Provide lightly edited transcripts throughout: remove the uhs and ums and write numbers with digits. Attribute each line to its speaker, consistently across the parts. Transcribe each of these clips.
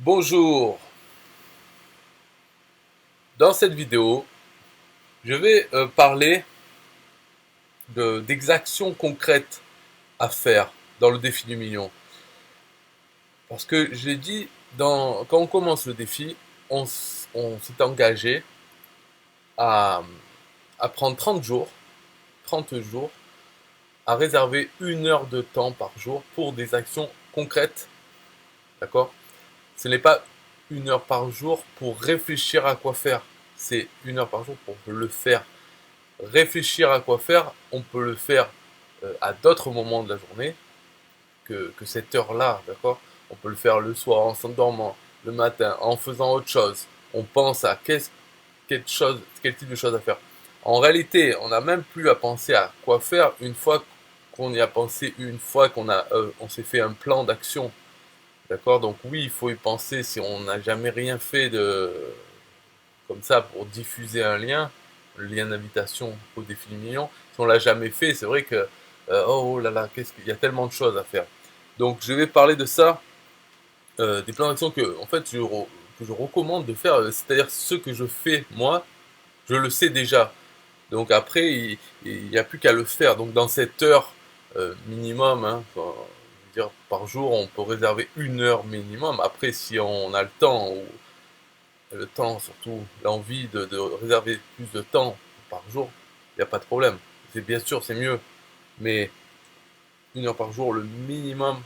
Speaker 1: Bonjour, dans cette vidéo, je vais parler d'exactions concrètes à faire dans le défi du million. Parce que je l'ai dit, quand on commence le défi, on s'est engagé à, à prendre 30 jours, à réserver 1 heure de temps par jour pour des actions concrètes, d'accord? Ce n'est pas 1 heure par jour pour réfléchir à quoi faire, c'est 1 heure par jour pour le faire. Réfléchir à quoi faire, on peut le faire à d'autres moments de la journée que cette heure-là, d'accord? On peut le faire le soir en s'endormant, le matin, en faisant autre chose. On pense à quel type de choses à faire. En réalité, on n'a même plus à penser à quoi faire une fois qu'on y a pensé, une fois on s'est fait un plan d'action, d'accord? Donc oui, il faut y penser si on n'a jamais rien fait comme ça pour diffuser un lien, le lien d'invitation au défi du million. Si on l'a jamais fait, c'est vrai que oh là là, qu'est-ce qu'il y a tellement de choses à faire. Donc je vais parler de ça, des plans d'action que en fait que je recommande de faire, c'est-à-dire ce que je fais moi, je le sais déjà. Donc après, il n'y a plus qu'à le faire. Donc dans cette heure minimum, hein, enfin, je veux dire, par jour, on peut réserver 1 heure minimum. Après, si on a le temps, surtout l'envie de réserver plus de temps par jour, il n'y a pas de problème. C'est bien sûr, c'est mieux, mais 1 heure par jour, le minimum,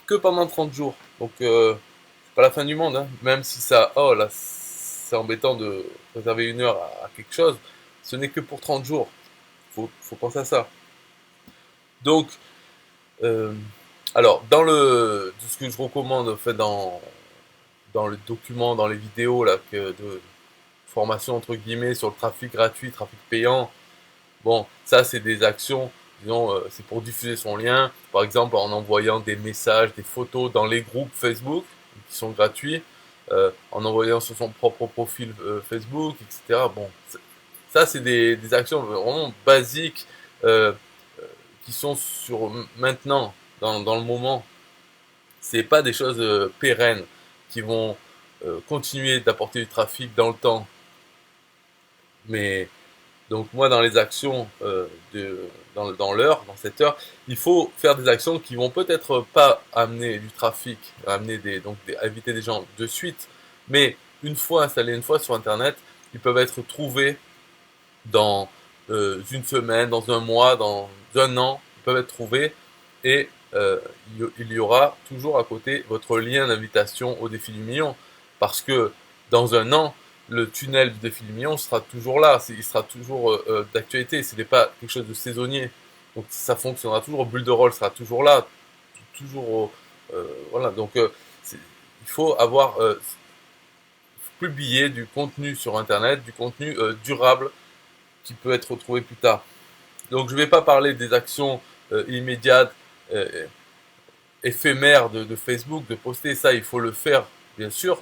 Speaker 1: que pendant 30 jours. Donc, c'est pas la fin du monde, hein. Même si oh là, c'est embêtant de réserver 1 heure à quelque chose, ce n'est que pour 30 jours. Faut penser à ça. Donc, euh, alors, de ce que je recommande, en fait, dans le document, dans les vidéos là, de formation entre guillemets sur le trafic gratuit, trafic payant. Bon, ça c'est des actions, disons, c'est pour diffuser son lien, par exemple en envoyant des messages, des photos dans les groupes Facebook qui sont gratuits, en envoyant sur son propre profil Facebook, etc. Bon, ça c'est des actions vraiment basiques euh, qui sont sur maintenant, dans le moment. C'est pas des choses pérennes qui vont continuer d'apporter du trafic dans le temps, mais donc moi, dans les actions dans l'heure, dans cette heure, il faut faire des actions qui vont peut-être pas amener du trafic, inviter des gens de suite, mais une fois installés, une fois sur Internet, ils peuvent être trouvés dans une semaine, dans un mois, dans un an, ils peuvent être trouvés et il y aura toujours à côté votre lien d'invitation au défi du million, parce que dans un an, le tunnel du défi du million sera toujours là, il sera toujours d'actualité, ce n'est pas quelque chose de saisonnier. Donc ça fonctionnera toujours, bulle de rôle sera toujours là, toujours voilà. Donc il faut avoir publié du contenu sur Internet, du contenu durable qui peut être retrouvé plus tard. Donc je ne vais pas parler des actions immédiates, euh, éphémères de Facebook, de poster, ça il faut le faire bien sûr,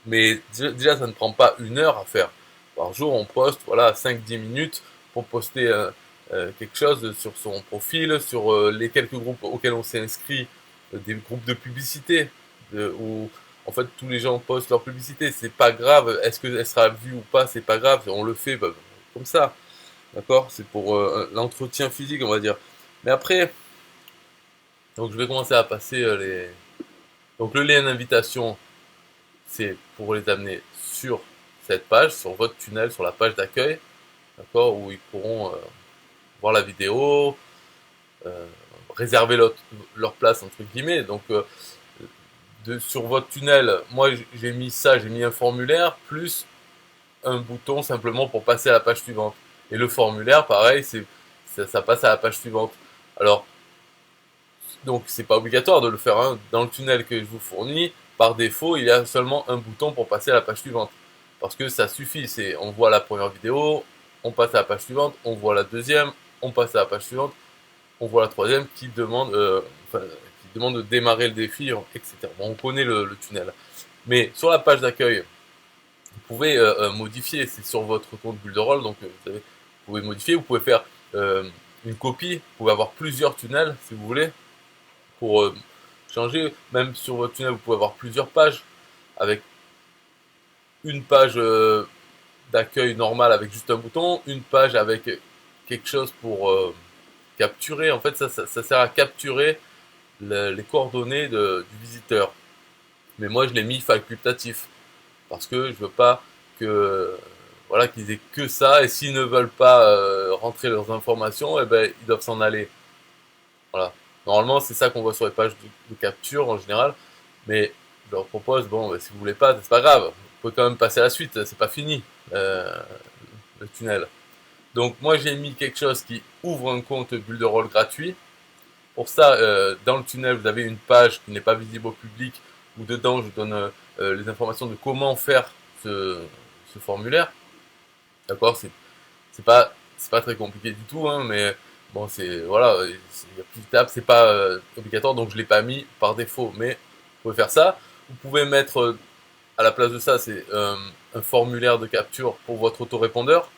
Speaker 1: mais déjà ça ne prend pas 1 heure à faire. Par jour on poste voilà 5-10 minutes pour poster quelque chose sur son profil, sur les quelques groupes auxquels on s'est inscrit, des groupes de publicité, où en fait tous les gens postent leur publicité, c'est pas grave, est-ce qu'elle sera vue ou pas, c'est pas grave, on le fait bah, comme ça. D'accord? C'est pour l'entretien physique, on va dire. Mais après, donc je vais commencer à passer les. Donc le lien d'invitation, c'est pour les amener sur cette page, sur votre tunnel, sur la page d'accueil, d'accord? Où ils pourront voir la vidéo, euh, réserver leur place, entre guillemets. Donc sur votre tunnel, moi j'ai mis ça, j'ai mis un formulaire, plus un bouton simplement pour passer à la page suivante. Et le formulaire, pareil, ça passe à la page suivante. Alors, donc c'est pas obligatoire de le faire, hein. Dans le tunnel que je vous fournis, par défaut, il y a seulement un bouton pour passer à la page suivante. Parce que ça suffit, on voit la première vidéo, on passe à la page suivante, on voit la deuxième, on passe à la page suivante, on voit la troisième qui demande de démarrer le défi, etc. Bon, on connaît le tunnel. Mais sur la page d'accueil, vous pouvez modifier, c'est sur votre compte bulle de rôle, donc vous pouvez modifier, vous pouvez faire une copie, vous pouvez avoir plusieurs tunnels si vous voulez, pour changer. Même sur votre tunnel, vous pouvez avoir plusieurs pages avec une page d'accueil normal avec juste un bouton, une page avec quelque chose pour capturer. En fait, ça sert à capturer les coordonnées du visiteur. Mais moi, je l'ai mis facultatif parce que je veux pas que voilà qu'ils aient que ça, et s'ils ne veulent pas rentrer leurs informations, eh ben ils doivent s'en aller. Voilà. Normalement, c'est ça qu'on voit sur les pages de capture en général, mais je leur propose, bon, bah, si vous voulez pas, c'est pas grave, vous pouvez quand même passer à la suite, c'est pas fini le tunnel. Donc moi j'ai mis quelque chose qui ouvre un compte Builderall gratuit. Pour ça, dans le tunnel, vous avez une page qui n'est pas visible au public, où dedans je donne les informations de comment faire ce formulaire. D'accord, c'est pas très compliqué du tout, hein, mais bon, c'est voilà, il y a plus d'étapes, c'est pas obligatoire, donc je l'ai pas mis par défaut, mais vous pouvez faire ça. Vous pouvez mettre à la place de ça, c'est un formulaire de capture pour votre autorépondeur.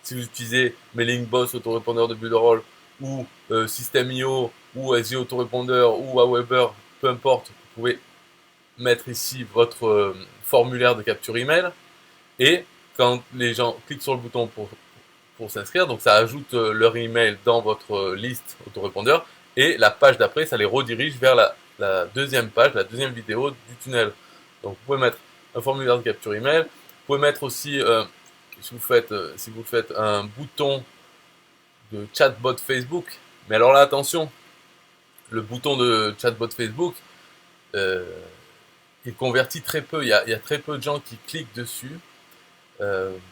Speaker 1: Si vous utilisez MailingBoss, autorépondeur de Builderall, ou System.io, ou SG autorépondeur, ou Aweber, peu importe, vous pouvez mettre ici votre formulaire de capture email, et quand les gens cliquent sur le bouton pour s'inscrire, donc ça ajoute leur email dans votre liste autorépondeur, et la page d'après, ça les redirige vers la deuxième page, la deuxième vidéo du tunnel. Donc vous pouvez mettre un formulaire de capture email, vous pouvez mettre aussi, si vous faites un bouton de chatbot Facebook, mais alors là attention, le bouton de chatbot Facebook, euh, il convertit très peu, il y a très peu de gens qui cliquent dessus,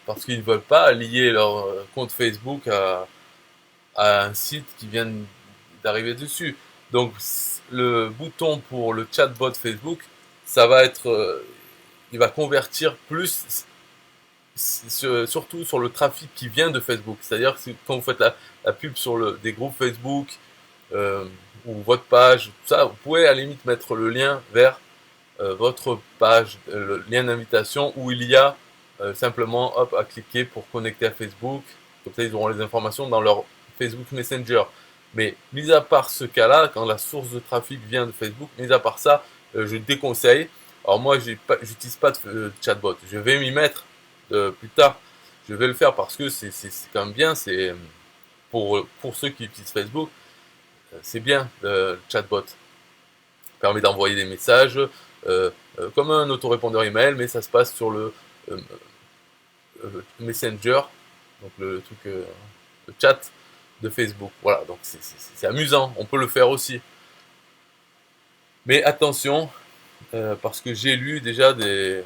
Speaker 1: parce qu'ils ne veulent pas lier leur compte Facebook à un site qui vient d'arriver dessus. Donc le bouton pour le chatbot Facebook, ça va être, il va convertir plus, surtout sur le trafic qui vient de Facebook. C'est-à-dire que quand vous faites la pub sur des groupes Facebook euh, ou votre page, tout ça, vous pouvez à la limite mettre le lien vers votre page, le lien d'invitation où il y a simplement hop, à cliquer pour connecter à Facebook. Comme ça, ils auront les informations dans leur Facebook Messenger. Mais mis à part ce cas-là, quand la source de trafic vient de Facebook, mis à part ça, je déconseille. Alors moi, j'utilise pas de chatbot. Je vais m'y mettre plus tard. Je vais le faire parce que c'est quand même bien. C'est pour ceux qui utilisent Facebook, c'est bien le chatbot. Ça permet d'envoyer des messages comme un autorépondeur email, mais ça se passe sur le Messenger, donc le truc, le chat de Facebook. Voilà, donc c'est amusant, on peut le faire aussi. Mais attention, parce que j'ai lu déjà des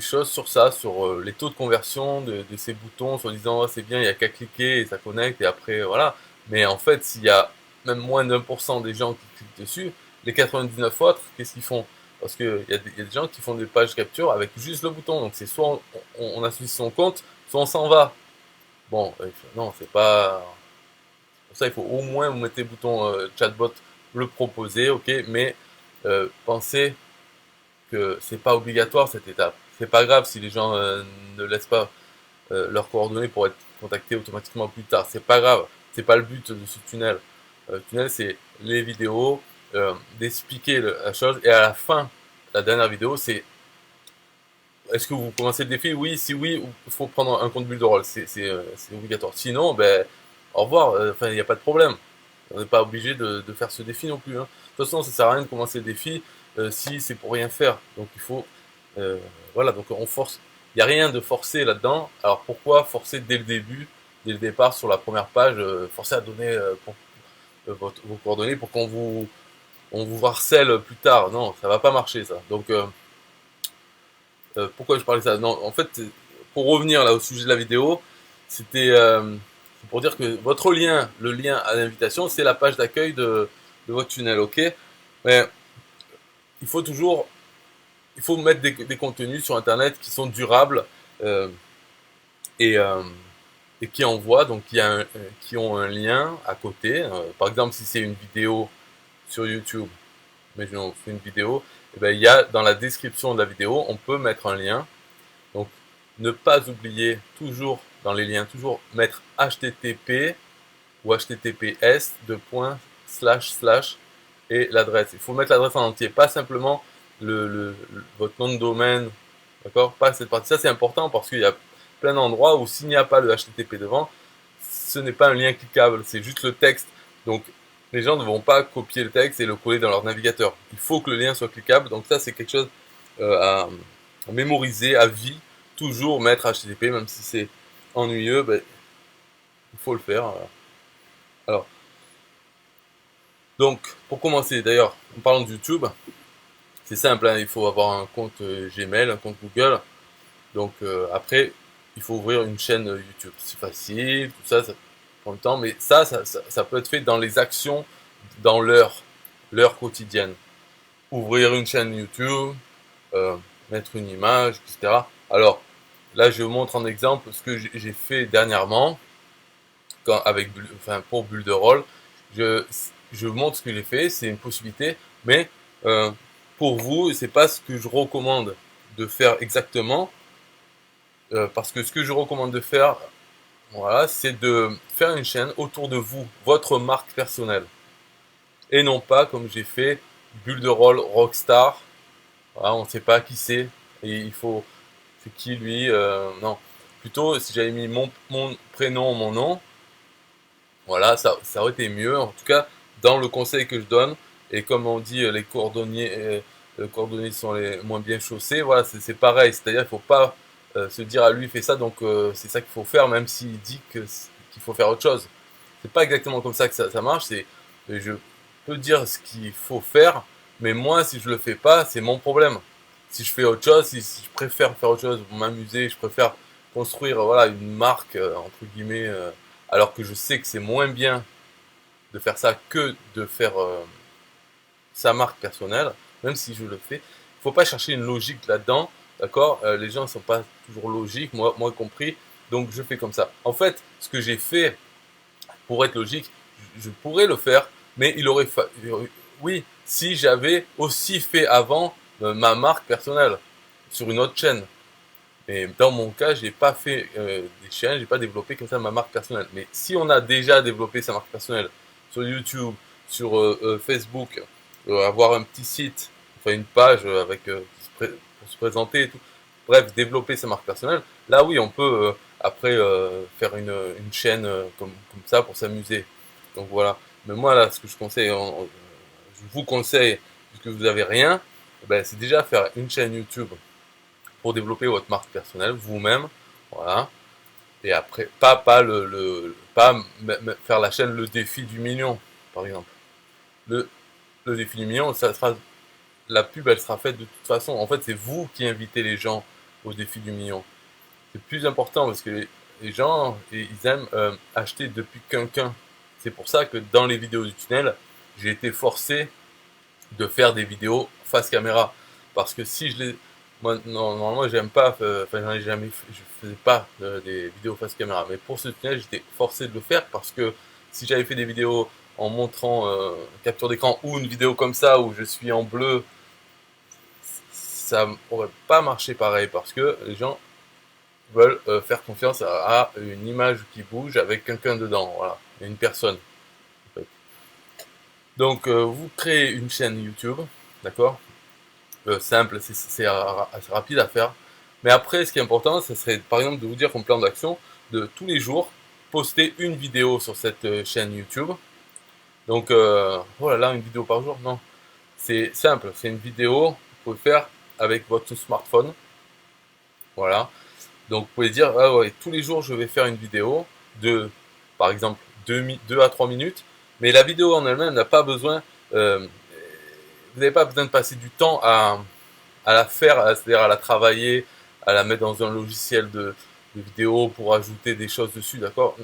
Speaker 1: choses sur ça, sur les taux de conversion de ces boutons, en disant oh, c'est bien, il n'y a qu'à cliquer et ça connecte et après voilà. Mais en fait, s'il y a même moins d'1% des gens qui cliquent dessus, les 99 autres, qu'est-ce qu'ils font? Parce qu'il y a des gens qui font des pages capture avec juste le bouton. Donc c'est soit on associe son compte, soit on s'en va. Bon, non, c'est pas. Pour ça, il faut au moins vous mettez le bouton chatbot, le proposer, ok, mais pensez que c'est pas obligatoire cette étape. C'est pas grave si les gens ne laissent pas leurs coordonnées pour être contactés automatiquement plus tard. C'est pas grave. C'est pas le but de ce tunnel. Le tunnel, c'est les vidéos, d'expliquer la chose, et à la fin, la dernière vidéo, c'est est-ce que vous commencez le défi? Oui, si oui, il faut prendre un compte Builderall. C'est obligatoire. Sinon, ben, au revoir. Enfin, il n'y a pas de problème. On n'est pas obligé de faire ce défi non plus. Hein. De toute façon, ça sert à rien de commencer le défi si c'est pour rien faire. Donc il faut, voilà. Donc on force. Il n'y a rien de forcé là-dedans. Alors pourquoi forcer dès le début, dès le départ sur la première page, forcer à donner vos coordonnées pour on vous harcèle plus tard? Non, ça va pas marcher ça. Donc pourquoi je parlais de ça? Non, en fait, pour revenir là au sujet de la vidéo, c'était pour dire que votre lien, le lien à l'invitation, c'est la page d'accueil de votre tunnel, ok? Mais il faut toujours, il faut mettre des contenus sur Internet qui sont durables euh, et, euh, et qui envoient, donc qui ont un lien à côté. Par exemple, si c'est une vidéo sur YouTube, mais je fais une vidéo, et ben, il y a dans la description de la vidéo, on peut mettre un lien. Donc, ne pas oublier toujours dans les liens, toujours mettre HTTP ou HTTPS de // et l'adresse. Il faut mettre l'adresse en entier, pas simplement votre nom de domaine, d'accord? Pas cette partie. Ça, c'est important parce qu'il y a plein d'endroits où s'il n'y a pas le HTTP devant, ce n'est pas un lien cliquable, c'est juste le texte. Donc, les gens ne vont pas copier le texte et le coller dans leur navigateur. Il faut que le lien soit cliquable. Donc ça, c'est quelque chose à mémoriser à vie. Toujours mettre HTTP, même si c'est ennuyeux, ben, il faut le faire. Alors, donc, pour commencer, d'ailleurs, en parlant de YouTube, c'est simple, hein, il faut avoir un compte Gmail, un compte Google. Donc après, il faut ouvrir une chaîne YouTube. C'est facile, tout ça, ça prend le temps, mais ça peut être fait dans les actions, dans l'heure quotidienne. Ouvrir une chaîne YouTube, mettre une image, etc. Alors, là, je vous montre en exemple ce que j'ai fait dernièrement, pour Bulle de Rôle. Je vous montre ce que j'ai fait, c'est une possibilité, mais euh, pour vous, c'est pas ce que je recommande de faire exactement, parce que ce que je recommande de faire, voilà, c'est de faire une chaîne autour de vous, votre marque personnelle, et non pas comme j'ai fait Bulle de Rôle Rockstar. Voilà, on ne sait pas qui c'est, et c'est qui lui, non. Plutôt, si j'avais mis mon prénom, mon nom, voilà, ça aurait été mieux. En tout cas, dans le conseil que je donne, et comme on dit, les cordonniers sont les moins bien chaussés. Voilà, c'est pareil. C'est-à-dire, il ne faut pas se dire à lui, fais ça, donc c'est ça qu'il faut faire, même s'il dit qu'il faut faire autre chose. C'est pas exactement comme ça que ça marche. Je peux dire ce qu'il faut faire, mais moi, si je le fais pas, c'est mon problème. Si je fais autre chose, si je préfère faire autre chose pour m'amuser, je préfère construire, voilà, une marque entre guillemets, alors que je sais que c'est moins bien de faire ça que de faire sa marque personnelle, même si je le fais. Il faut pas chercher une logique là-dedans, d'accord? Les gens ne sont pas toujours logiques, moi compris, donc je fais comme ça. En fait, ce que j'ai fait pour être logique, je pourrais le faire, mais il aurait fallu, oui, si j'avais aussi fait avant ma marque personnelle sur une autre chaîne. Mais dans mon cas, j'ai pas fait des chaînes, j'ai pas développé comme ça ma marque personnelle. Mais si on a déjà développé sa marque personnelle sur YouTube, sur Facebook, avoir un petit site, enfin une page avec pour se présenter et tout, bref, développer sa marque personnelle, là oui, on peut après faire une chaîne comme ça pour s'amuser. Donc voilà. Mais moi là, ce que je conseille, je vous conseille, puisque vous n'avez rien, ben, c'est déjà faire une chaîne YouTube pour développer votre marque personnelle vous-même, voilà. Et après, pas faire la chaîne le défi du million, par exemple. Le, le défi du million, la pub, elle sera faite de toute façon. En fait, c'est vous qui invitez les gens au défi du million. C'est plus important parce que les gens, ils aiment acheter depuis quelqu'un. C'est pour ça que dans les vidéos du tunnel, j'ai été forcé de faire des vidéos face caméra. Parce que si je les... Moi, normalement, j'aime pas... Enfin, j'en ai jamais fait, je faisais pas des vidéos face caméra. Mais pour ce tunnel, j'étais forcé de le faire parce que si j'avais fait des vidéos en montrant capture d'écran ou une vidéo comme ça où je suis en bleu, ça aurait pas marché pareil parce que les gens veulent faire confiance à une image qui bouge avec quelqu'un dedans, voilà, une personne. En fait. Donc vous créez une chaîne YouTube, d'accord? Simple, c'est assez rapide à faire. Mais après, ce qui est important, ce serait par exemple de vous dire comme plan d'action de tous les jours poster une vidéo sur cette chaîne YouTube. Donc, oh là là, une vidéo par jour, non. C'est simple, c'est une vidéo que vous pouvez faire avec votre smartphone. Voilà. Donc, vous pouvez dire, ah ouais, tous les jours, je vais faire une vidéo de, par exemple, 2 à 3 minutes. Mais la vidéo en elle-même n'a pas besoin, vous n'avez pas besoin de passer du temps à la faire, c'est-à-dire à la travailler, à la mettre dans un logiciel de vidéo pour ajouter des choses dessus, d'accord?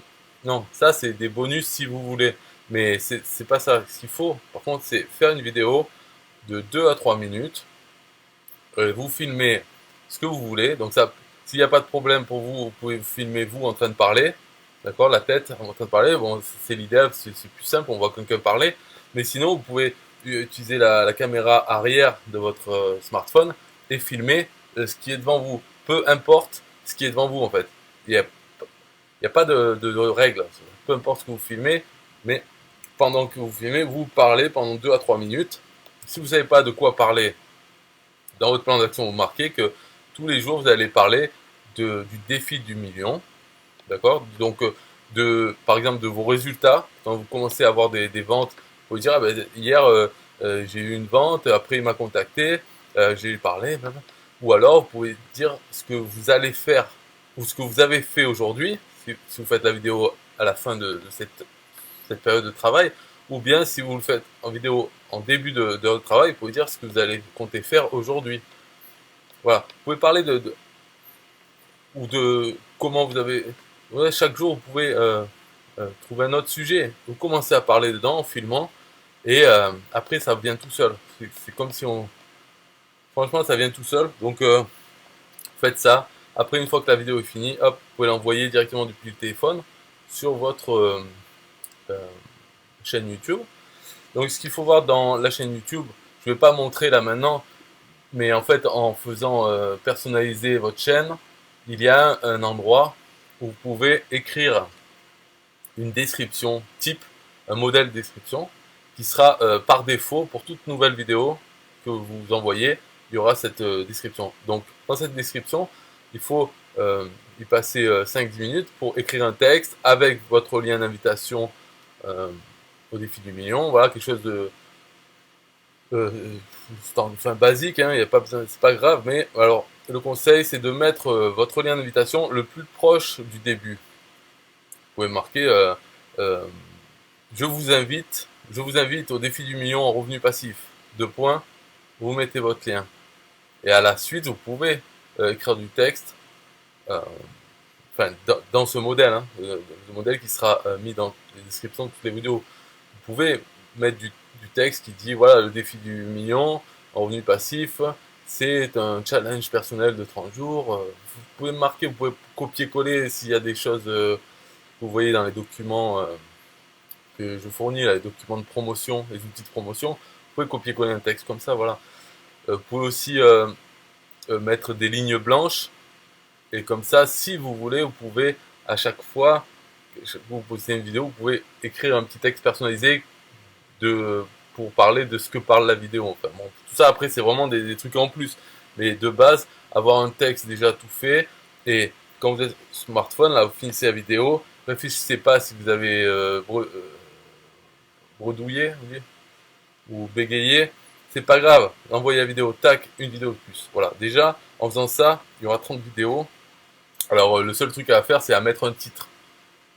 Speaker 1: Non, ça c'est des bonus si vous voulez, mais c'est pas ça. Ce qu'il faut, par contre, c'est faire une vidéo de 2 à 3 minutes, vous filmez ce que vous voulez, donc ça, s'il n'y a pas de problème pour vous, vous pouvez filmer vous en train de parler, d'accord, la tête en train de parler, bon, c'est l'idéal, c'est plus simple, on voit quelqu'un parler, mais sinon, vous pouvez utiliser la caméra arrière de votre smartphone et filmer ce qui est devant vous, peu importe ce qui est devant vous en fait. Il n'y a pas de règles, peu importe ce que vous filmez, mais pendant que vous filmez, vous parlez pendant 2 à 3 minutes. Si vous ne savez pas de quoi parler dans votre plan d'action, vous marquez que tous les jours, vous allez parler du défi du million. D'accord? Donc, par exemple, de vos résultats, quand vous commencez à avoir des ventes, vous pouvez dire, ah ben, hier, j'ai eu une vente, après il m'a contacté, j'ai parlé, blablabla. Ou alors, vous pouvez dire ce que vous allez faire, ou ce que vous avez fait aujourd'hui, si vous faites la vidéo à la fin de cette période de travail, ou bien si vous le faites en vidéo en début de votre travail, vous pouvez dire ce que vous allez compter faire aujourd'hui. Voilà. Vous pouvez parler ou de comment vous avez... Ouais, chaque jour, vous pouvez trouver un autre sujet. Vous commencez à parler dedans en filmant, et après, ça vient tout seul. C'est comme si on... Franchement, ça vient tout seul. Donc, faites ça. Après, une fois que la vidéo est finie, hop, vous pouvez l'envoyer directement depuis le téléphone sur votre euh, chaîne YouTube. Donc, ce qu'il faut voir dans la chaîne YouTube, je ne vais pas montrer là maintenant, mais en fait, en faisant personnaliser votre chaîne, il y a un endroit où vous pouvez écrire une description type, un modèle description, qui sera par défaut pour toute nouvelle vidéo que vous envoyez, il y aura cette description. Donc, dans cette description, il faut y passer 5-10 minutes pour écrire un texte avec votre lien d'invitation au défi du million. Voilà, quelque chose de enfin, basique, hein, y a pas besoin, c'est pas grave, mais alors le conseil c'est de mettre votre lien d'invitation le plus proche du début. Vous pouvez marquer euh, je vous invite au défi du million en revenu passif. Deux points, vous mettez votre lien. Et à la suite, vous pouvez écrire du texte, euh, enfin dans ce modèle, hein, le modèle qui sera mis dans les descriptions de toutes les vidéos. Vous pouvez mettre du texte qui dit voilà, le défi du million en revenu passif, c'est un challenge personnel de 30 jours. Vous pouvez marquer, vous pouvez copier-coller s'il y a des choses que vous voyez dans les documents que je fournis, là, les documents de promotion, les outils de promotion. Vous pouvez copier-coller un texte comme ça, voilà. Vous pouvez aussi mettre des lignes blanches, et comme ça, si vous voulez, vous pouvez à chaque fois que vous postez une vidéo, vous pouvez écrire un petit texte personnalisé pour parler de ce que parle la vidéo. Enfin, bon, tout ça après c'est vraiment des trucs en plus. Mais de base, avoir un texte déjà tout fait, et quand vous êtes smartphone, là vous finissez la vidéo, réfléchissez pas si vous avez bredouillé ou bégayé, c'est pas grave, envoyez la vidéo, tac, une vidéo de plus. Voilà, déjà en faisant ça, il y aura 30 vidéos. Alors le seul truc à faire c'est à mettre un titre.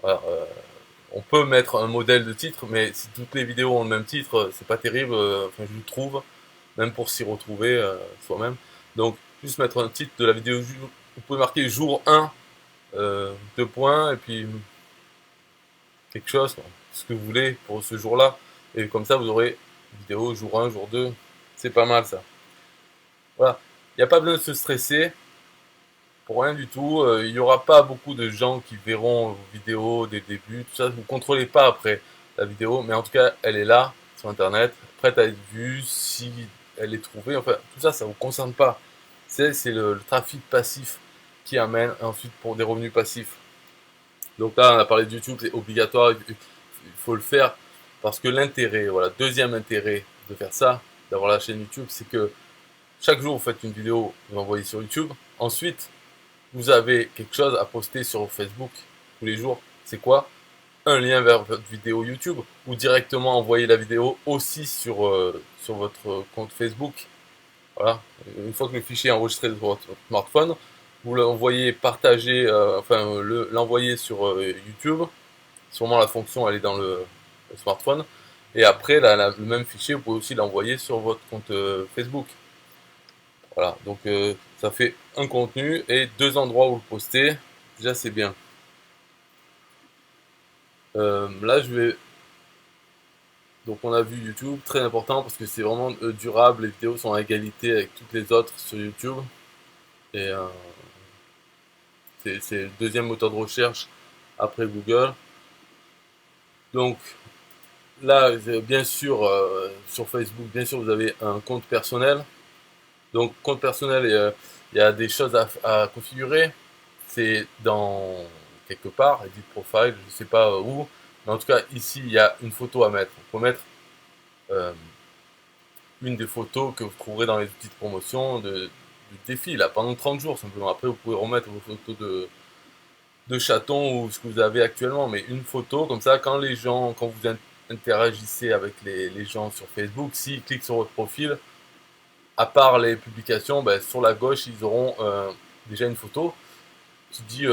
Speaker 1: Voilà, on peut mettre un modèle de titre, mais si toutes les vidéos ont le même titre, c'est pas terrible, enfin je le trouve, même pour s'y retrouver soi-même. Donc, juste mettre un titre de la vidéo, vous pouvez marquer jour 1, 2 points, et puis quelque chose, ce que vous voulez pour ce jour-là. Et comme ça, vous aurez vidéo jour 1, jour 2, c'est pas mal ça. Voilà, il n'y a pas besoin de se stresser, pour rien du tout. Il n'y aura pas beaucoup de gens qui verront vos vidéos dès le début. Tout ça, vous ne contrôlez pas après la vidéo, mais en tout cas, elle est là sur Internet, prête à être vue si elle est trouvée. Enfin, tout ça, ça ne vous concerne pas. C'est le trafic passif qui amène ensuite pour des revenus passifs. Donc là, on a parlé de YouTube, c'est obligatoire, il faut le faire parce que l'intérêt, voilà, deuxième intérêt de faire ça, d'avoir la chaîne YouTube, c'est que chaque jour, vous faites une vidéo, vous l'envoyez sur YouTube. Ensuite, vous avez quelque chose à poster sur Facebook tous les jours. C'est quoi? Un lien vers votre vidéo YouTube ou directement envoyer la vidéo aussi sur votre compte Facebook. Voilà. Une fois que le fichier est enregistré sur votre smartphone, vous l'envoyez partager, l'envoyer sur YouTube. Sûrement la fonction elle est dans le smartphone. Et après, le même fichier, vous pouvez aussi l'envoyer sur votre compte Facebook. Voilà, donc ça fait un contenu et deux endroits où le poster. Déjà, c'est bien. Là, je vais... Donc, on a vu YouTube, très important parce que c'est vraiment durable. Les vidéos sont à égalité avec toutes les autres sur YouTube. Et c'est le deuxième moteur de recherche après Google. Donc, là, bien sûr, sur Facebook, bien sûr, vous avez un compte personnel. Donc, compte personnel, il y a des choses à configurer. C'est dans quelque part, Edit Profile, je ne sais pas où. Mais en tout cas, ici, il y a une photo à mettre. On peut mettre euh, une des photos que vous trouverez dans les outils de promotion du défi, là, pendant 30 jours simplement. Après, vous pouvez remettre vos photos de chatons ou ce que vous avez actuellement, mais une photo, comme ça, quand les gens, quand vous interagissez avec les gens sur Facebook, s'ils cliquent sur votre profil, à part les publications, ben, sur la gauche, ils auront déjà une photo qui dit,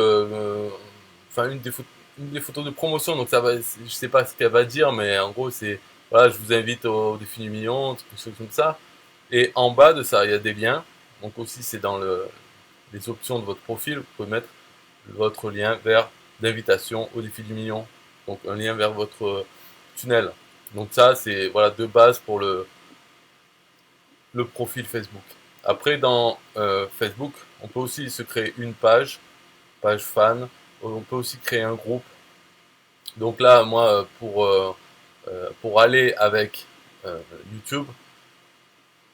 Speaker 1: enfin, une des photos de promotion, donc ça va, je sais pas ce qu'elle va dire, mais en gros, c'est, voilà, je vous invite au défi du million, quelque chose comme ça. Et en bas de ça, il y a des liens. Donc aussi, c'est dans les options de votre profil. Vous pouvez mettre votre lien vers l'invitation au défi du million. Donc un lien vers votre tunnel. Donc ça, c'est voilà de base pour le profil Facebook. Après, dans Facebook, on peut aussi se créer une page fan. On peut aussi créer un groupe. Donc là, moi, pour aller avec YouTube,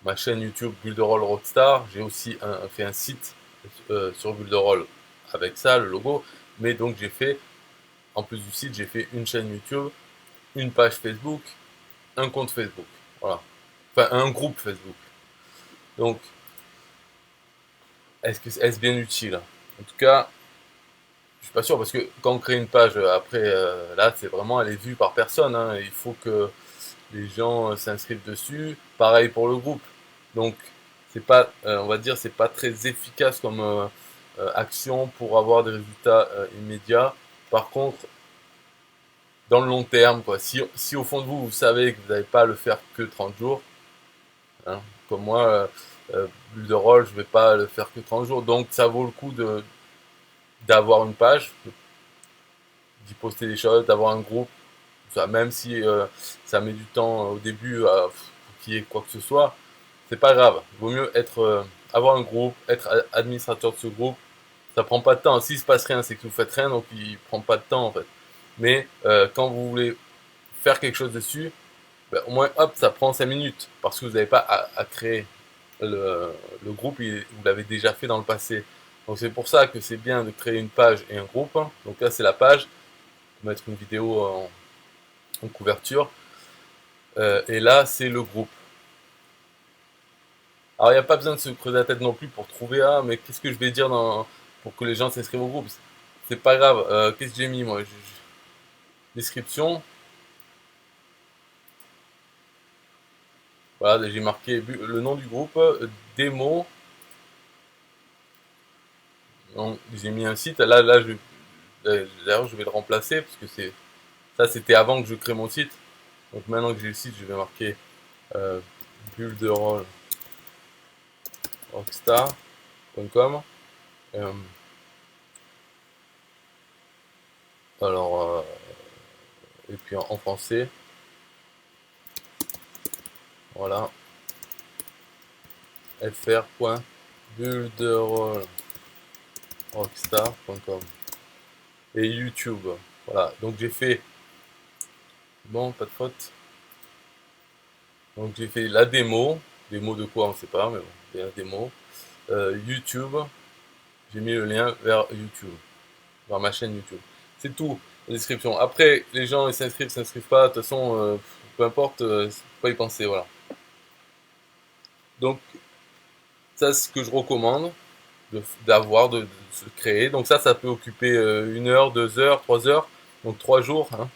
Speaker 1: ma chaîne YouTube Builderall Rockstar. J'ai aussi fait un site sur Builderall avec ça, le logo. Mais donc j'ai fait, en plus du site, j'ai fait une chaîne YouTube, une page Facebook, un compte Facebook. Voilà. Enfin, un groupe Facebook. Donc, est-ce bien utile? En tout cas, je suis pas sûr parce que quand on crée une page après, là, c'est vraiment elle est vue par personne. Hein. Il faut que les gens s'inscrivent dessus. Pareil pour le groupe. Donc, c'est pas, on va dire, c'est pas très efficace comme action pour avoir des résultats immédiats. Par contre, dans le long terme, quoi, si au fond de vous, vous savez que vous n'allez pas le faire que 30 jours, hein, comme moi, bulle de rôle, je vais pas le faire que 30 jours, donc ça vaut le coup d'avoir une page, d'y poster des choses, d'avoir un groupe, ça, même si ça met du temps au début pour qu'il y ait quoi que ce soit, c'est pas grave. Il vaut mieux avoir un groupe, être administrateur de ce groupe. Ça prend pas de temps. S'il se passe rien, c'est que vous faites rien, donc il prend pas de temps en fait. Mais quand vous voulez faire quelque chose dessus, ben, au moins hop, ça prend 5 minutes parce que vous n'avez pas à créer le groupe, vous l'avez déjà fait dans le passé. Donc c'est pour ça que c'est bien de créer une page et un groupe. Donc là c'est la page, mettre une vidéo en couverture. Et là c'est le groupe. Alors il n'y a pas besoin de se creuser la tête non plus pour trouver mais qu'est-ce que je vais dire pour que les gens s'inscrivent au groupe. C'est pas grave. Qu'est-ce que j'ai mis moi? Description. Voilà, j'ai marqué le nom du groupe, démo. Donc, j'ai mis un site. D'ailleurs, je vais le remplacer parce que ça, c'était avant que je crée mon site. Donc maintenant que j'ai le site, je vais marquer euh, builderallrockstar.com. Euh, alors, et puis en français, voilà, fr.builderallrockstar.com et YouTube. Voilà, donc j'ai fait, bon, pas de faute. Donc j'ai fait la démo de quoi on sait pas, mais bon, c'est la démo. YouTube, j'ai mis le lien vers YouTube, vers ma chaîne YouTube. C'est tout, la description. Après, les gens ils s'inscrivent pas, de toute façon, peu importe, faut pas y penser, voilà. Donc ça c'est ce que je recommande d'avoir, de se créer. Donc ça peut occuper 1 heure, 2 heures, 3 heures, donc 3 jours. Hein.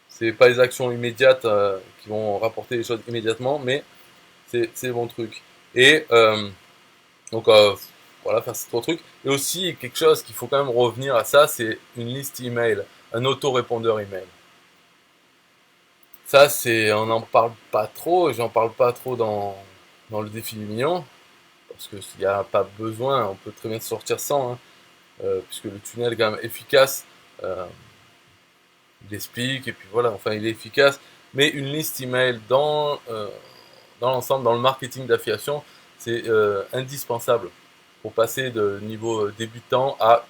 Speaker 1: C'est pas les actions immédiates qui vont rapporter les choses immédiatement, mais c'est bon truc. Et donc voilà, faire ces 3 trucs. Et aussi quelque chose qu'il faut quand même revenir à ça, c'est une liste email, un autorépondeur email. Ça, on n'en parle pas trop, et j'en parle pas trop dans le défi du million, parce qu'il n'y a pas besoin, on peut très bien sortir sans, hein, puisque le tunnel est quand même efficace. Euh, il explique, et puis voilà, enfin il est efficace. Mais une liste email dans l'ensemble, dans le marketing d'affiliation, c'est indispensable pour passer de niveau débutant à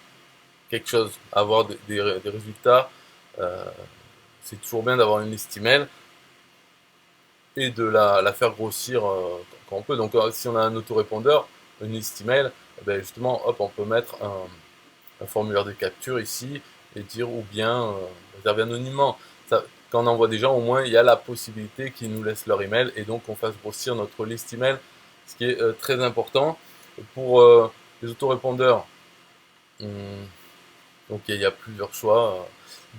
Speaker 1: quelque chose, à avoir des résultats. Euh, c'est toujours bien d'avoir une liste email et de la faire grossir quand on peut. Donc si on a un autorépondeur, une liste email, ben justement, hop, on peut mettre un formulaire de capture ici et dire ou bien réserver anonymement. Ça, quand on envoie des gens, au moins il y a la possibilité qu'ils nous laissent leur email et donc on fasse grossir notre liste email, ce qui est très important. Pour les autorépondeurs, hum, donc il y a plusieurs choix.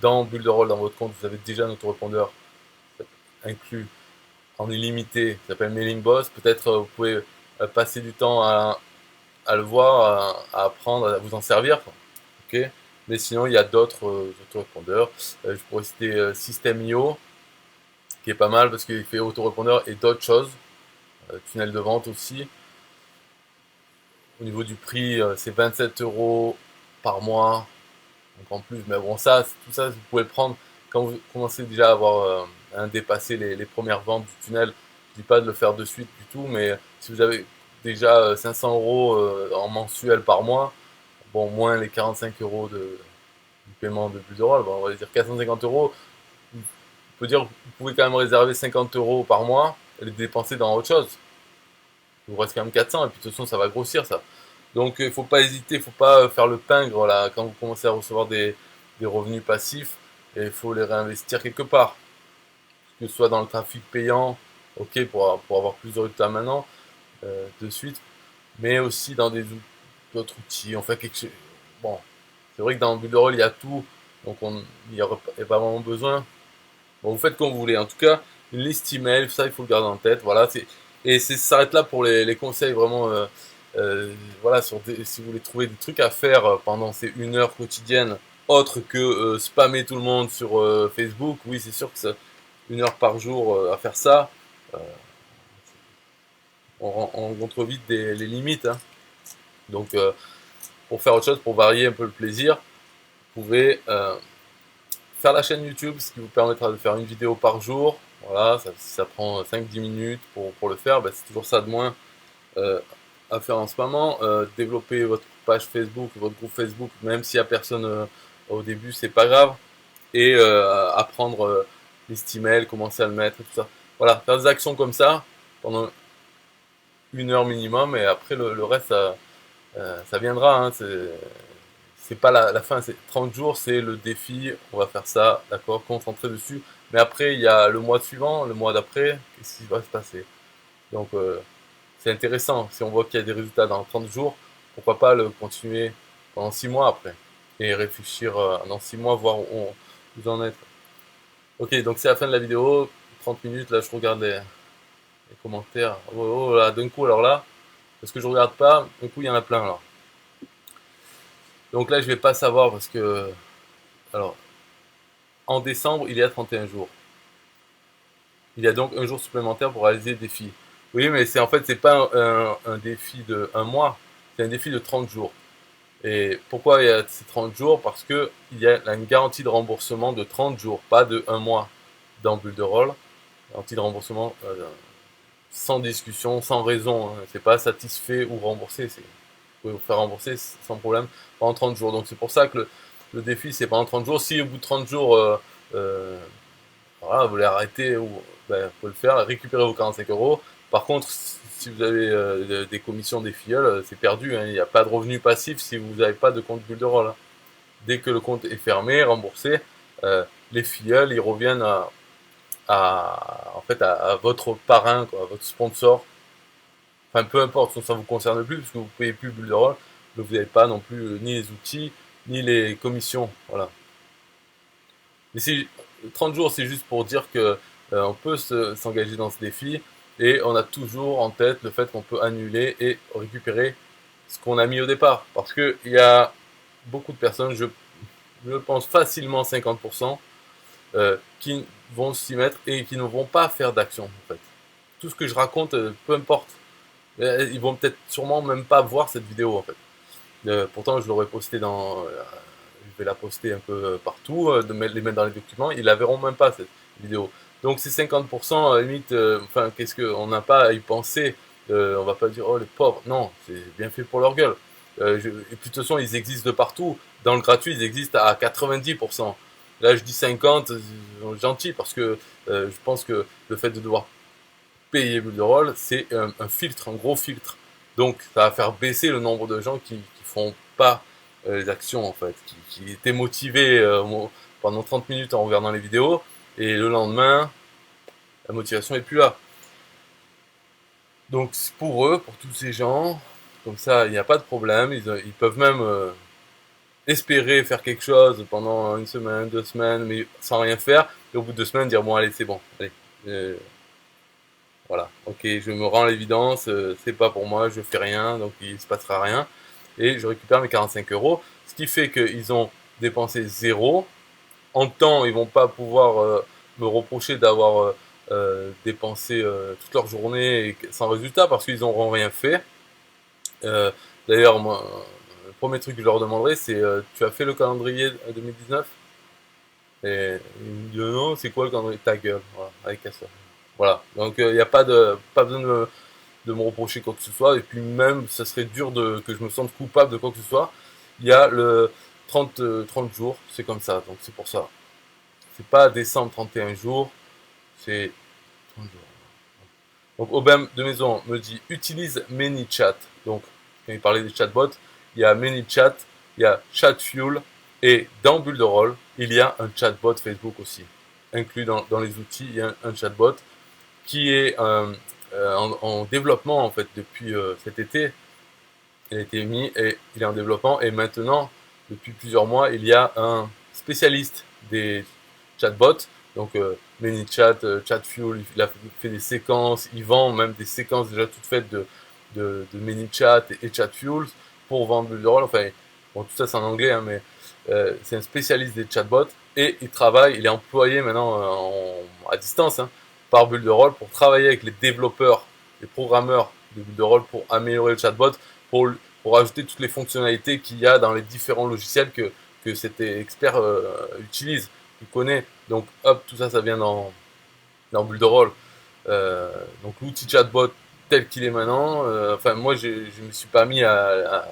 Speaker 1: Dans Bulle de rôle, dans votre compte, vous avez déjà un autorépondeur inclus en illimité, qui s'appelle Mailing Boss. Peut-être vous pouvez passer du temps à le voir, à apprendre, à vous en servir. Ok. Mais sinon, il y a d'autres autorépondeurs. Je pourrais citer System.io, qui est pas mal parce qu'il fait autorépondeur et d'autres choses. Tunnel de vente aussi. Au niveau du prix, c'est 27 € par mois. Donc en plus, mais bon, ça, tout ça, vous pouvez le prendre quand vous commencez déjà à avoir dépassé les premières ventes du tunnel. Je dis pas de le faire de suite du tout, mais si vous avez déjà 500 € en mensuel par mois, bon, moins les 45 € du paiement de plus de rôle, bon, on va dire 450 €. On peut dire que vous pouvez quand même réserver 50 € par mois et les dépenser dans autre chose. Il vous reste quand même 400 et puis de toute façon ça va grossir ça. Donc il ne faut pas hésiter, il ne faut pas faire le pingre là, quand vous commencez à recevoir des revenus passifs, et il faut les réinvestir quelque part. Que ce soit dans le trafic payant, ok, pour avoir plus de résultats maintenant, de suite, mais aussi dans d'autres outils. On fait quelque chose. Bon, c'est vrai que dans Builderall il y a tout, donc il n'y a pas vraiment besoin. Bon, vous faites comme vous voulez. En tout cas, une liste email, ça il faut le garder en tête. Voilà, et ça s'arrête là pour les conseils vraiment. Voilà, si vous voulez trouver des trucs à faire pendant ces 1 heure quotidienne, autre que spammer tout le monde sur Facebook, oui, c'est sûr que c'est 1 heure par jour à faire ça. euh, on rencontre vite les limites. Hein. Donc, pour faire autre chose, pour varier un peu le plaisir, vous pouvez faire la chaîne YouTube, ce qui vous permettra de faire une vidéo par jour. Voilà, si ça prend 5-10 minutes pour le faire, ben, c'est toujours ça de moins euh, à faire en ce moment. Développer votre page Facebook, votre groupe Facebook, même s'il n'y a personne au début, c'est pas grave. Et apprendre les email, commencer à le mettre, tout ça. Voilà, faire des actions comme ça pendant 1 heure minimum, et après le reste, ça viendra. Hein, c'est pas la fin, c'est 30 jours, c'est le défi, on va faire ça, d'accord, concentrer dessus. Mais après, il y a le mois suivant, le mois d'après, qu'est-ce qui va se passer? Donc, c'est intéressant. Si on voit qu'il y a des résultats dans 30 jours, pourquoi pas le continuer pendant 6 mois après et réfléchir dans 6 mois, voir où vous en êtes. Ok, donc c'est la fin de la vidéo, 30 minutes, là je regarde les commentaires. Oh, oh, là, d'un coup, alors là, parce que je regarde pas, d'un coup il y en a plein là. Donc là je vais pas savoir parce que, alors, en décembre il y a 31 jours. Il y a donc un jour supplémentaire pour réaliser le défi. Oui, mais c'est en fait, c'est pas un défi de 1 mois, c'est un défi de 30 jours. Et pourquoi il y a ces 30 jours? Parce qu'il y a une garantie de remboursement de 30 jours, pas de 1 mois dans Bulle de Roll. Garantie de remboursement sans discussion, sans raison. Hein. C'est pas satisfait ou remboursé. Vous pouvez vous faire rembourser sans problème pendant 30 jours. Donc c'est pour ça que le défi c'est pendant 30 jours. Si au bout de 30 jours euh, voilà, vous voulez arrêter, ou ben, vous pouvez le faire, récupérer vos 45 €. Par contre, si vous avez des commissions des filleuls, c'est perdu. Hein. Il n'y a pas de revenu passif si vous n'avez pas de compte Bulle de Roll. Hein. Dès que le compte est fermé, remboursé, les filleuls ils reviennent en fait, à votre parrain, quoi, à votre sponsor. Enfin, peu importe, ça ne vous concerne plus, parce que vous ne payez plus Bulle de Roll, mais vous n'avez pas non plus ni les outils, ni les commissions. Voilà. Mais 30 jours, c'est juste pour dire que on peut s'engager dans ce défi, et on a toujours en tête le fait qu'on peut annuler et récupérer ce qu'on a mis au départ. Parce qu'il y a beaucoup de personnes, je pense facilement 50%, qui vont s'y mettre et qui ne vont pas faire d'action. En fait. Tout ce que je raconte, peu importe. Ils vont peut-être sûrement même pas voir cette vidéo en fait. Pourtant, je l'aurais posté je vais la poster un peu partout, les mettre dans les documents. Ils la verront même pas cette vidéo. Donc c'est 50%, limite. Enfin, qu'est-ce qu'on n'a pas à y penser. On va pas dire oh les pauvres. Non, c'est bien fait pour leur gueule. Et puis de toute façon, ils existent de partout. Dans le gratuit, ils existent à 90%. Là, je dis 50, gentil, parce que je pense que le fait de devoir payer Bulle de Roll, c'est un filtre, un gros filtre. Donc, ça va faire baisser le nombre de gens qui font pas les actions en fait, qui étaient motivés pendant 30 minutes en regardant les vidéos, et le lendemain, la motivation est plus là. Donc pour eux, pour tous ces gens, comme ça, il n'y a pas de problème, ils peuvent même espérer faire quelque chose pendant une semaine, 2 semaines, mais sans rien faire, et au bout de 2 semaines dire bon allez c'est bon, allez, euh, voilà, ok, je me rends à l'évidence, c'est pas pour moi, je fais rien, donc il se passera rien, et je récupère mes 45 euros, ce qui fait qu'ils ont dépensé zéro. En temps, ils vont pas pouvoir me reprocher d'avoir dépensé toute leur journée sans résultat parce qu'ils n'auront rien fait. Euh, D'ailleurs, moi, le premier truc que je leur demanderai, c'est tu as fait le calendrier 2019? Et ils me disent non, c'est quoi le calendrier? Ta gueule, voilà, avec ça. Voilà, donc il n'y a pas besoin de me reprocher quoi que ce soit, et puis même, ça serait dur que je me sente coupable de quoi que ce soit. Il y a le 30 jours, c'est comme ça, donc c'est pour ça. C'est pas décembre 31 jours, c'est 30 jours. Donc Aubin de Maison me dit utilise ManyChat. Donc quand il parlait des chatbots, il y a ManyChat, il y a ChatFuel, et dans Bulle de Rôle, il y a un chatbot Facebook aussi. Inclus dans les outils, il y a un chatbot qui est en développement en fait depuis cet été. Il a été mis et il est en développement, et maintenant, depuis plusieurs mois, il y a un spécialiste des chatbots, donc ManyChat, ChatFuel, il a fait des séquences, il vend même des séquences déjà toutes faites de ManyChat et ChatFuel pour vendre Bulle de Rôle. Enfin, bon, tout ça c'est en anglais, hein, mais c'est un spécialiste des chatbots, et il est employé maintenant à distance hein, par Bulle de Rôle pour travailler avec les développeurs, les programmeurs de Bulle de Rôle pour améliorer le chatbot, pour, pour ajouter toutes les fonctionnalités qu'il y a dans les différents logiciels que cet expert utilise, qu'il connaît. Donc hop, tout ça, ça vient dans Bulle de Rôle. Donc l'outil chatbot tel qu'il est maintenant, enfin moi je me suis pas mis à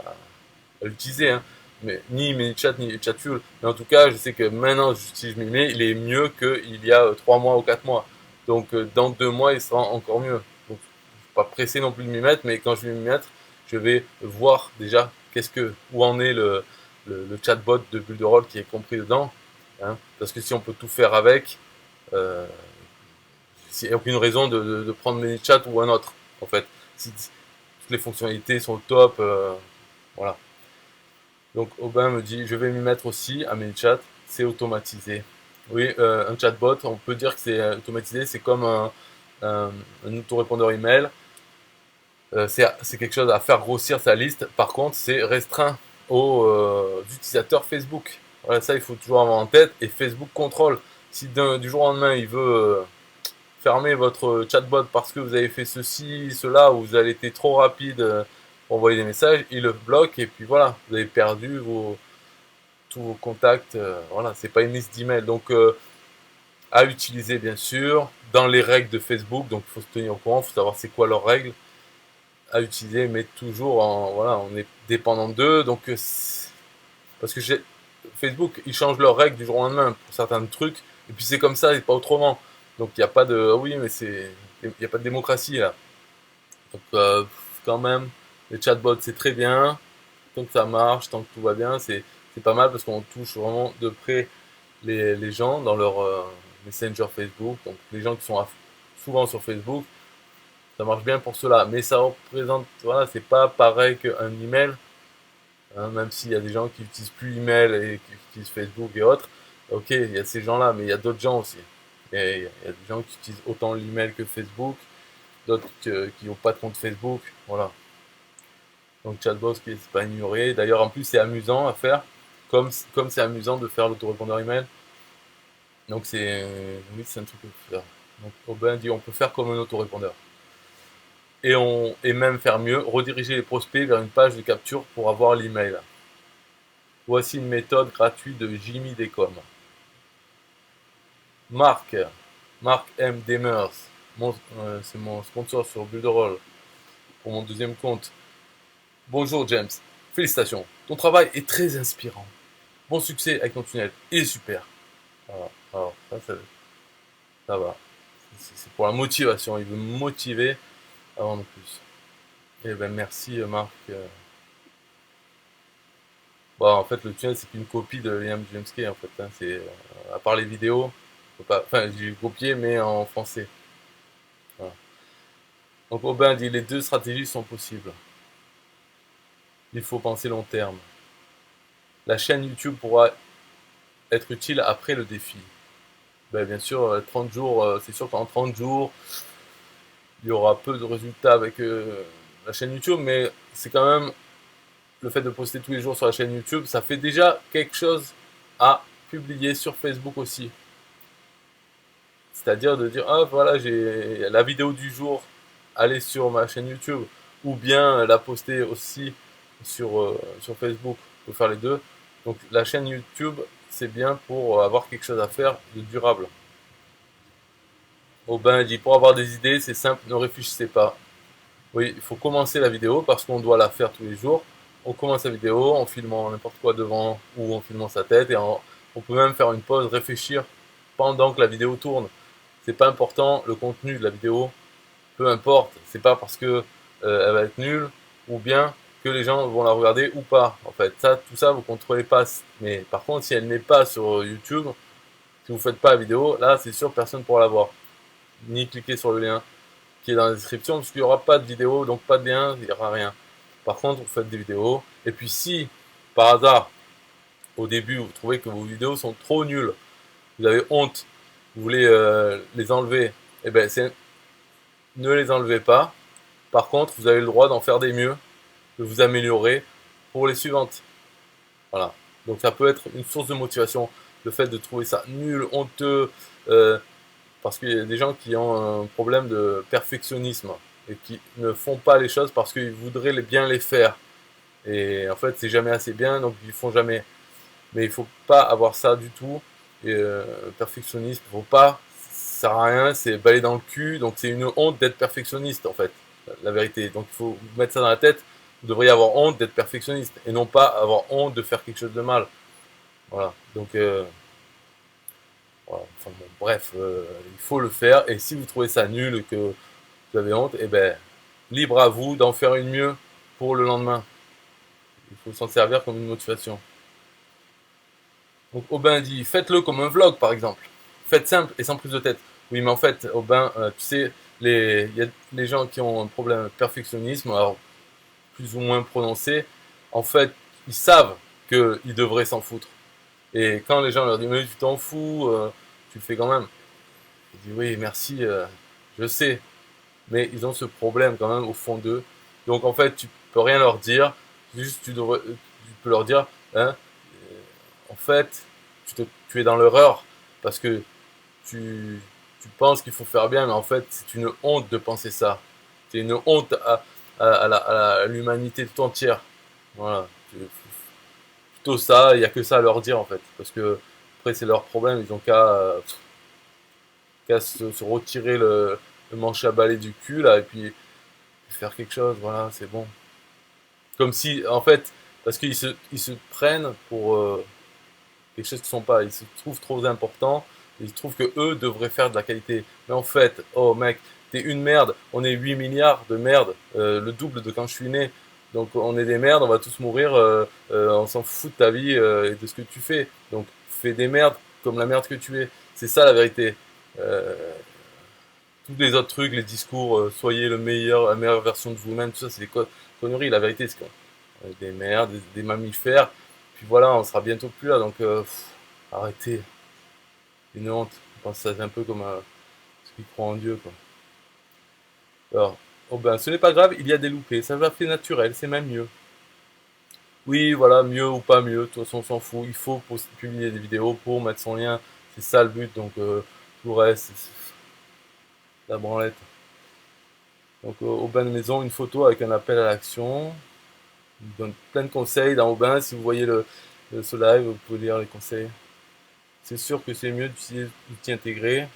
Speaker 1: l'utiliser, hein, mais, ni ManyChat ni ChatFuel, mais en tout cas je sais que maintenant si je m'y mets, il est mieux qu'il y a 3 mois ou 4 mois. Donc dans 2 mois il sera encore mieux. Donc je suis pas pressé non plus de m'y mettre, mais quand je vais m'y mettre, je vais voir déjà où en est le chatbot de Bulle de Rôle qui est compris dedans, hein, parce que si on peut tout faire avec, euh, il n'y a aucune raison de prendre ManyChat ou un autre, en fait. Si toutes les fonctionnalités sont au top, voilà. Donc Aubin me dit, je vais m'y mettre aussi à ManyChat, c'est automatisé. Oui, un chatbot, on peut dire que c'est automatisé, c'est comme un autorépondeur email. C'est quelque chose à faire grossir sa liste. Par contre, c'est restreint aux utilisateurs Facebook. Voilà, ça, il faut toujours avoir en tête. Et Facebook contrôle. Si du jour au lendemain, il veut fermer votre chatbot parce que vous avez fait ceci, cela, ou vous avez été trop rapide pour envoyer des messages, il le bloque, et puis voilà, vous avez perdu tous vos contacts. Voilà, c'est pas une liste d'emails. Donc, à utiliser, bien sûr, dans les règles de Facebook. Donc, il faut se tenir au courant, il faut savoir c'est quoi leurs règles à utiliser, mais toujours voilà, on est dépendant d'eux, donc parce que Facebook, ils changent leurs règles du jour au lendemain pour certains trucs, et puis c'est comme ça et pas autrement. Donc il n'y a pas de, ah oui, mais il n'y a pas de démocratie là. Donc quand même, les chatbots c'est très bien, tant que ça marche, tant que tout va bien, c'est pas mal parce qu'on touche vraiment de près les gens dans leur Messenger Facebook, donc les gens qui sont souvent sur Facebook, ça marche bien pour cela, mais ça représente, voilà, c'est pas pareil qu'un email, hein, même s'il y a des gens qui utilisent plus email et qui utilisent Facebook et autres. Ok, il y a ces gens-là, mais il y a d'autres gens aussi. Et il y a des gens qui utilisent autant l'email que Facebook, d'autres qui n'ont pas de compte Facebook, voilà. Donc chatbot qui n'est pas ignoré. D'ailleurs, en plus, c'est amusant à faire, comme c'est amusant de faire l'autorépondeur email. Donc oui, c'est un truc qu'on peut faire. Donc Aubin dit on peut faire comme un autorépondeur. Et même faire mieux, rediriger les prospects vers une page de capture pour avoir l'email. Voici une méthode gratuite de Jimmy Decom. Marc, Marc M. Demers, c'est mon sponsor sur Builderall pour mon deuxième compte. Bonjour James, félicitations, ton travail est très inspirant. Bon succès avec ton tunnel, il est super. Voilà. Alors ça va. C'est pour la motivation, il veut me motiver avant de plus. Eh ben merci Marc. Bon, en fait, le tunnel, c'est qu'une copie de Liam Jemske, en fait. Hein. C'est, à part les vidéos, on peut pas, enfin, j'ai copié, mais en français. Voilà. Donc, Aubin dit les deux stratégies sont possibles. Il faut penser long terme. La chaîne YouTube pourra être utile après le défi. Ben, bien sûr, 30 jours, c'est sûr qu'en 30 jours, il y aura peu de résultats avec la chaîne YouTube, mais c'est quand même le fait de poster tous les jours sur la chaîne YouTube, ça fait déjà quelque chose à publier sur Facebook aussi. C'est-à-dire de dire, ah voilà, j'ai la vidéo du jour, allez sur ma chaîne YouTube, ou bien la poster aussi sur Facebook, faut faire les deux. Donc la chaîne YouTube, c'est bien pour avoir quelque chose à faire de durable. Aubin dit, pour avoir des idées, c'est simple, ne réfléchissez pas. Oui, il faut commencer la vidéo parce qu'on doit la faire tous les jours. On commence la vidéo en filmant n'importe quoi devant ou en filmant sa tête et on peut même faire une pause, réfléchir pendant que la vidéo tourne. C'est pas important le contenu de la vidéo, peu importe. C'est pas parce que elle va être nulle ou bien que les gens vont la regarder ou pas. En fait, ça, tout ça, vous contrôlez pas. Mais par contre, si elle n'est pas sur YouTube, si vous faites pas la vidéo, là, c'est sûr, personne ne pourra la voir. Ni cliquer sur le lien qui est dans la description, parce qu'il n'y aura pas de vidéo, donc pas de lien, il n'y aura rien. Par contre, vous faites des vidéos, et puis si, par hasard, au début, vous trouvez que vos vidéos sont trop nulles, vous avez honte, vous voulez les enlever, eh ben, ne les enlevez pas. Par contre, vous avez le droit d'en faire des mieux, de vous améliorer pour les suivantes. Voilà. Donc ça peut être une source de motivation, le fait de trouver ça nul, honteux, parce qu'il y a des gens qui ont un problème de perfectionnisme et qui ne font pas les choses parce qu'ils voudraient bien les faire. Et en fait, c'est jamais assez bien, donc ils font jamais. Mais il faut pas avoir ça du tout. Et perfectionniste, faut pas, ça sert à rien, c'est baler dans le cul. Donc c'est une honte d'être perfectionniste en fait, la vérité. Donc il faut vous mettre ça dans la tête. Vous devriez avoir honte d'être perfectionniste et non pas avoir honte de faire quelque chose de mal. Voilà. Donc voilà. Enfin, bon, bref, il faut le faire. Et si vous trouvez ça nul et que vous avez honte, eh ben, libre à vous d'en faire une mieux pour le lendemain. Il faut s'en servir comme une motivation. Donc Aubin dit, faites-le comme un vlog par exemple. Faites simple et sans prise de tête. Oui, mais en fait, Aubin, tu sais, il y a les gens qui ont un problème de perfectionnisme, alors plus ou moins prononcé, en fait, ils savent qu'ils devraient s'en foutre. Et quand les gens leur disent, mais tu t'en fous, tu le fais quand même. Ils disent, oui, merci, je sais. Mais ils ont ce problème quand même au fond d'eux. Donc en fait, tu peux rien leur dire. Juste, tu peux leur dire, hein, en fait, tu es dans l'erreur parce que tu, tu penses qu'il faut faire bien, mais en fait, c'est une honte de penser ça. C'est une honte à l'humanité tout entière. Voilà. Plutôt ça, il n'y a que ça à leur dire en fait. Parce que après, c'est leur problème, ils ont qu'à se retirer le manche à balai du cul là et puis faire quelque chose, voilà, c'est bon. Comme si, en fait, parce ils se prennent pour quelque chose qui sont pas, ils se trouvent trop importants, ils trouvent que eux devraient faire de la qualité. Mais en fait, oh mec, t'es une merde, on est 8 milliards de merde, le double de quand je suis né. Donc on est des merdes, on va tous mourir, on s'en fout de ta vie et de ce que tu fais. Donc fais des merdes comme la merde que tu es. C'est ça la vérité. Euh, tous les autres trucs, les discours, soyez le meilleur, la meilleure version de vous-même, tout ça, c'est des conneries. La vérité, c'est qu'on est des merdes, des mammifères. Puis voilà, on sera bientôt plus là, donc arrêtez. Une honte. Je pense que c'est un peu comme ceux qui croient en Dieu, quoi. Alors, oh ben, ce n'est pas grave, il y a des loupés. Ça va fait naturel, c'est même mieux. Oui, voilà, mieux ou pas mieux, de toute façon, on s'en fout. Il faut publier des vidéos pour mettre son lien. C'est ça le but, donc tout le reste, c'est la branlette. Donc au bain de maison, une photo avec un appel à l'action. Il donne plein de conseils dans Aubin. Si vous voyez ce live, vous pouvez lire les conseils. C'est sûr que c'est mieux d'utiliser l'outil intégré.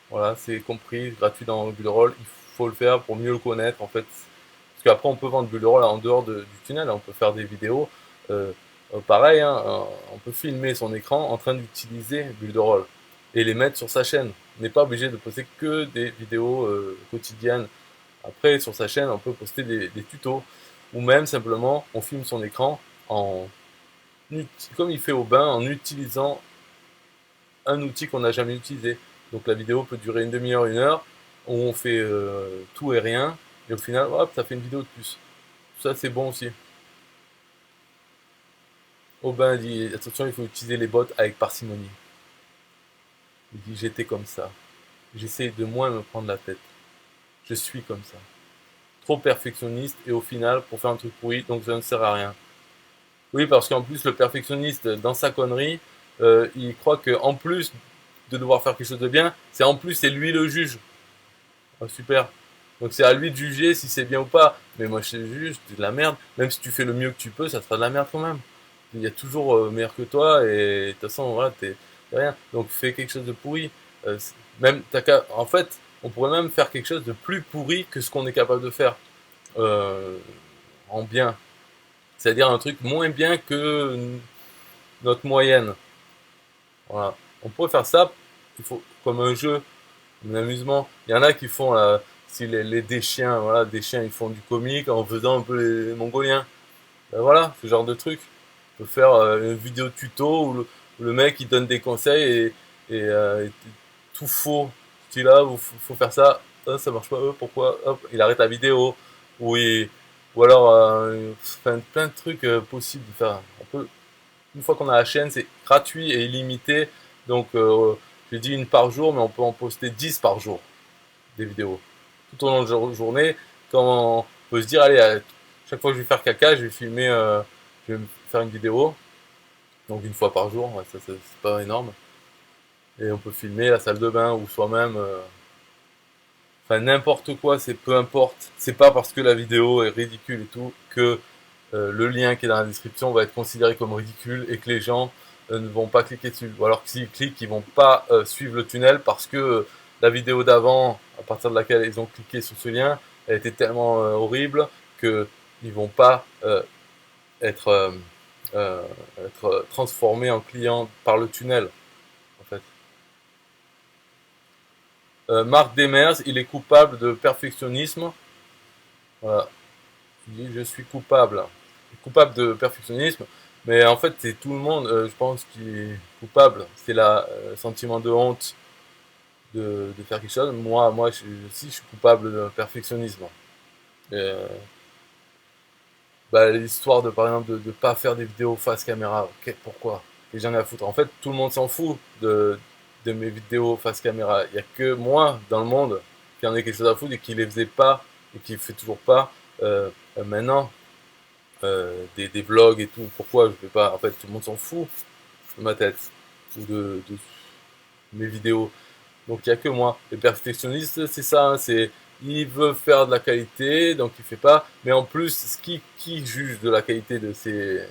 Speaker 1: Voilà, c'est compris, gratuit dans Bullroll. Il faut le faire pour mieux le connaître en fait. Parce qu'après, on peut vendre Bullroll en dehors du tunnel. On peut faire des vidéos. Euh, pareil, hein, on peut filmer son écran en train d'utiliser Bullroll et les mettre sur sa chaîne. On n'est pas obligé de poster que des vidéos quotidiennes. Après, sur sa chaîne, on peut poster des tutos ou même simplement on filme son écran en comme il fait au bain, en utilisant un outil qu'on n'a jamais utilisé. Donc la vidéo peut durer une demi-heure, une heure, où on fait tout et rien, et au final, hop, ça fait une vidéo de plus. Ça, c'est bon aussi. Aubin dit, attention, il faut utiliser les bots avec parcimonie. Il dit, j'étais comme ça. J'essaye de moins me prendre la tête. Je suis comme ça. Trop perfectionniste, et au final, pour faire un truc pourri, donc ça ne sert à rien. Oui, parce qu'en plus, le perfectionniste, dans sa connerie, il croit qu'en plus de devoir faire quelque chose de bien, c'est lui le juge. Ah, super. Donc c'est à lui de juger si c'est bien ou pas. Mais moi je sais juste, c'est de la merde. Même si tu fais le mieux que tu peux, ça sera de la merde quand même. Il y a toujours meilleur que toi et de toute façon, voilà, t'es rien. Donc fais quelque chose de pourri. Même, en fait, on pourrait même faire quelque chose de plus pourri que ce qu'on est capable de faire euh, en bien. C'est-à-dire un truc moins bien que notre moyenne. Voilà. On pourrait faire ça, il faut, comme un jeu, un amusement. Il y en a qui font si des chiens, voilà, des chiens ils font du comique en faisant un peu les Mongoliens. Ben voilà, ce genre de truc. On peut faire une vidéo tuto où le mec il donne des conseils et tout faux. Tu là, faut faire ça, ça marche pas, pourquoi, hop, il arrête la vidéo. Ou, ou alors, enfin, plein de trucs possibles de faire. On peut, une fois qu'on a la chaîne, c'est gratuit et illimité. Donc, je dis une par jour, mais on peut en poster 10 par jour, des vidéos. Tout au long de la journée, quand on peut se dire, allez, chaque fois que je vais faire caca, je vais filmer, je vais faire une vidéo. Donc, une fois par jour, ouais, ça, c'est pas énorme. Et on peut filmer la salle de bain ou soi-même. Enfin, n'importe quoi, c'est peu importe. C'est pas parce que la vidéo est ridicule et tout que le lien qui est dans la description va être considéré comme ridicule et que les gens ne vont pas cliquer dessus. Ou alors que s'ils cliquent, ils vont pas suivre le tunnel parce que la vidéo d'avant, à partir de laquelle ils ont cliqué sur ce lien, elle était tellement horrible que ils vont pas être, euh, être transformés en clients par le tunnel. En fait. Marc Demers, il est coupable de perfectionnisme. Voilà. Il dit je suis coupable. Coupable de perfectionnisme. Mais en fait, c'est tout le monde, je pense, qui est coupable. C'est le sentiment de honte de faire quelque chose. Moi aussi, je suis coupable de perfectionnisme. Euh, L'histoire de, par exemple, de pas faire des vidéos face caméra. Pourquoi? Et j'en ai à foutre. En fait, tout le monde s'en fout de mes vidéos face caméra. Il n'y a que moi, dans le monde, qui en ai quelque chose à foutre et qui les faisait pas et qui fait toujours pas maintenant. Des vlogs et tout. Pourquoi je vais pas? En fait, tout le monde s'en fout de ma tête ou de mes vidéos. Donc il y a que moi. Les perfectionnistes, c'est ça. Hein, c'est il veut faire de la qualité, donc il fait pas. Mais en plus, qui juge de la qualité de ce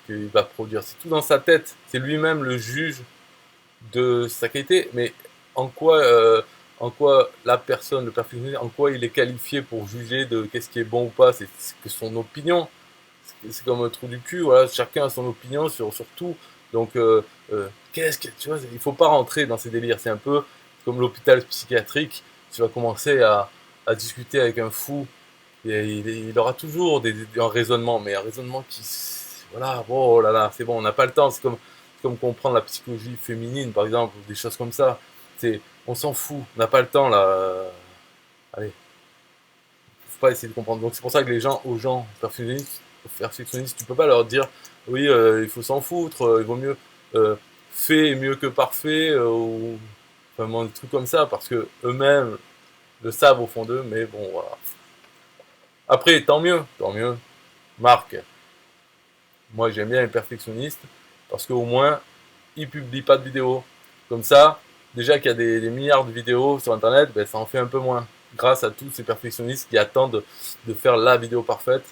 Speaker 1: qu'il va produire? C'est tout dans sa tête. C'est lui-même le juge de sa qualité. Mais en quoi, euh, en quoi la personne, le perfectionniste, en quoi il est qualifié pour juger de qu'est-ce qui est bon ou pas? C'est que son opinion. C'est comme un trou du cul, voilà, chacun a son opinion sur tout. Donc, qu'est-ce que tu vois, il faut pas rentrer dans ces délires. C'est un peu comme l'hôpital psychiatrique. Tu vas commencer à discuter avec un fou, et il aura toujours un raisonnement, mais un raisonnement qui, voilà, oh là là, c'est bon, on n'a pas le temps. C'est comme comprendre la psychologie féminine, par exemple, ou des choses comme ça. On s'en fout, on n'a pas le temps là. Allez, faut pas essayer de comprendre. Donc c'est pour ça que aux gens perfectionnistes, tu peux pas leur dire oui, il faut s'en foutre, il vaut mieux fait mieux que parfait, ou vraiment des trucs comme ça, parce que eux-mêmes le savent au fond d'eux, mais bon voilà. Après, tant mieux. Marc, moi j'aime bien les perfectionnistes, parce qu'au moins ils publient pas de vidéos. Comme ça, déjà qu'il y a des milliards de vidéos sur internet, ben, ça en fait un peu moins. Grâce à tous ces perfectionnistes qui attendent de faire la vidéo parfaite.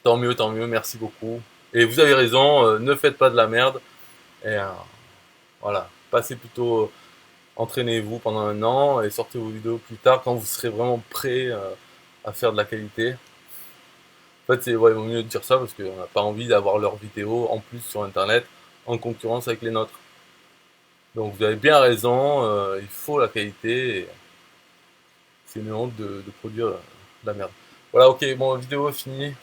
Speaker 1: Tant mieux, merci beaucoup. Et vous avez raison, ne faites pas de la merde. Et voilà, passez plutôt, entraînez-vous pendant un an et sortez vos vidéos plus tard quand vous serez vraiment prêt à faire de la qualité. En fait, ouais, il vaut mieux dire ça parce qu'on n'a pas envie d'avoir leurs vidéos en plus sur internet en concurrence avec les nôtres. Donc vous avez bien raison, il faut la qualité. C'est une honte de produire de la merde. Voilà, ok, bon, vidéo finie.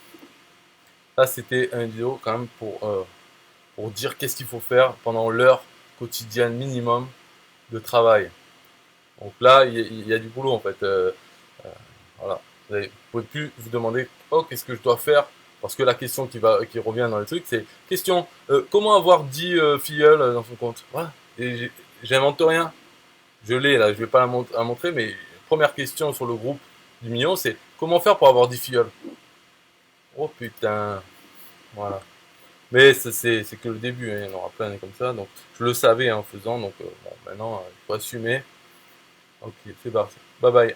Speaker 1: Là, c'était une vidéo quand même pour pour dire qu'est-ce qu'il faut faire pendant l'heure quotidienne minimum de travail. Donc là, il y a du boulot en fait. Voilà. Vous ne pouvez plus vous demander oh qu'est-ce que je dois faire parce que la question qui revient dans le truc c'est question comment avoir 10 filleuls dans son compte. Voilà. Et j'invente rien. Je l'ai là, je vais pas la montrer, mais première question sur le groupe du million, c'est comment faire pour avoir 10 filleuls. Oh putain, voilà. Mais c'est que le début, hein, il y en aura plein comme ça, donc je le savais en faisant, donc bon, maintenant il faut assumer. Ok, c'est parti. Bye bye.